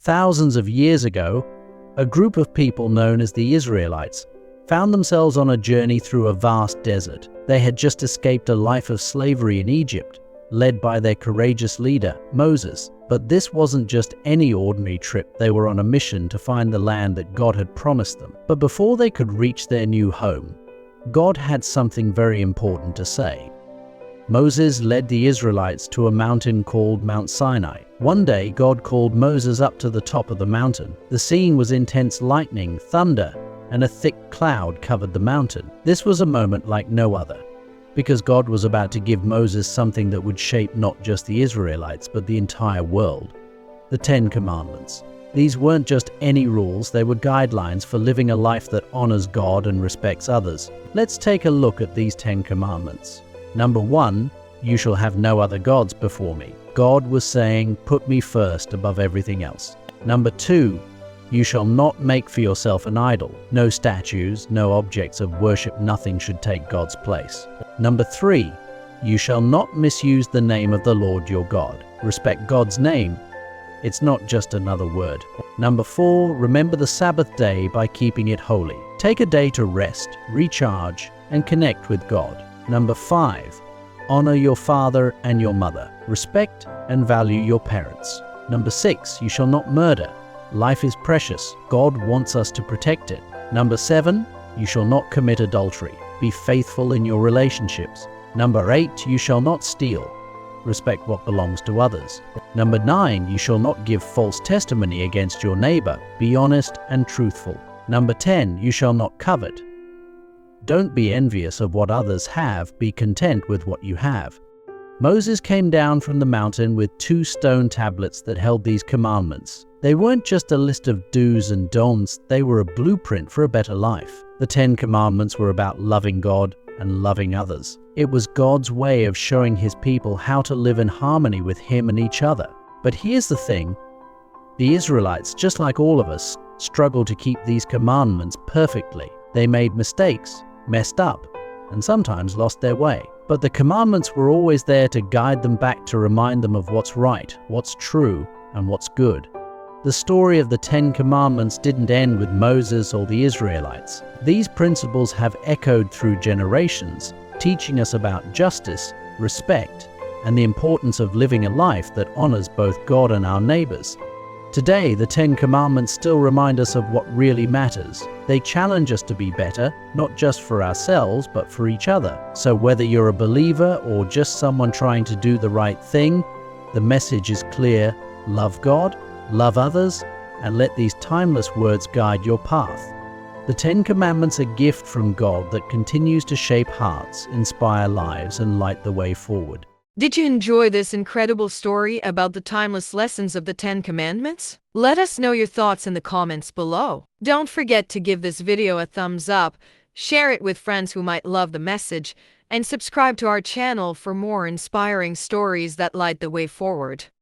Thousands of years ago, a group of people known as the Israelites found themselves on a journey through a vast desert. They had just escaped a life of slavery in Egypt, led by their courageous leader, Moses. But this wasn't just any ordinary trip. They were on a mission to find the land that God had promised them. But before they could reach their new home, God had something very important to say. Moses led the Israelites to a mountain called Mount Sinai. One day, God called Moses up to the top of the mountain. The scene was intense lightning, thunder, and a thick cloud covered the mountain. This was a moment like no other, because God was about to give Moses something that would shape not just the Israelites, but the entire world: the 10 Commandments. These weren't just any rules, they were guidelines for living a life that honors God and respects others. Let's take a look at these 10 Commandments. Number 1, you shall have no other gods before me. God was saying, put me first above everything else. Number 2, you shall not make for yourself an idol. No statues, no objects of worship, nothing should take God's place. Number 3, you shall not misuse the name of the Lord your God. Respect God's name. It's not just another word. Number 4, remember the Sabbath day by keeping it holy. Take a day to rest, recharge, and connect with God. Number 5, honor your father and your mother. Respect and value your parents. Number 6, you shall not murder. Life is precious. God wants us to protect it. Number 7, you shall not commit adultery. Be faithful in your relationships. Number 8, you shall not steal. Respect what belongs to others. Number 9, you shall not give false testimony against your neighbor. Be honest and truthful. Number 10, you shall not covet. Don't be envious of what others have. Be content with what you have. Moses came down from the mountain with 2 stone tablets that held these commandments. They weren't just a list of do's and don'ts, they were a blueprint for a better life. The 10 Commandments were about loving God and loving others. It was God's way of showing His people how to live in harmony with Him and each other. But here's the thing: the Israelites, just like all of us, struggled to keep these commandments perfectly. They made mistakes, messed up, and sometimes lost their way. But the commandments were always there to guide them back, to remind them of what's right, what's true, and what's good. The story of the 10 Commandments didn't end with Moses or the Israelites. These principles have echoed through generations, teaching us about justice, respect, and the importance of living a life that honors both God and our neighbors. Today, the 10 Commandments still remind us of what really matters. They challenge us to be better, not just for ourselves, but for each other. So whether you're a believer or just someone trying to do the right thing, the message is clear: love God, love others, and let these timeless words guide your path. The 10 Commandments are a gift from God that continues to shape hearts, inspire lives, and light the way forward. Did you enjoy this incredible story about the timeless lessons of the 10 Commandments? Let us know your thoughts in the comments below. Don't forget to give this video a thumbs up, share it with friends who might love the message, and subscribe to our channel for more inspiring stories that light the way forward.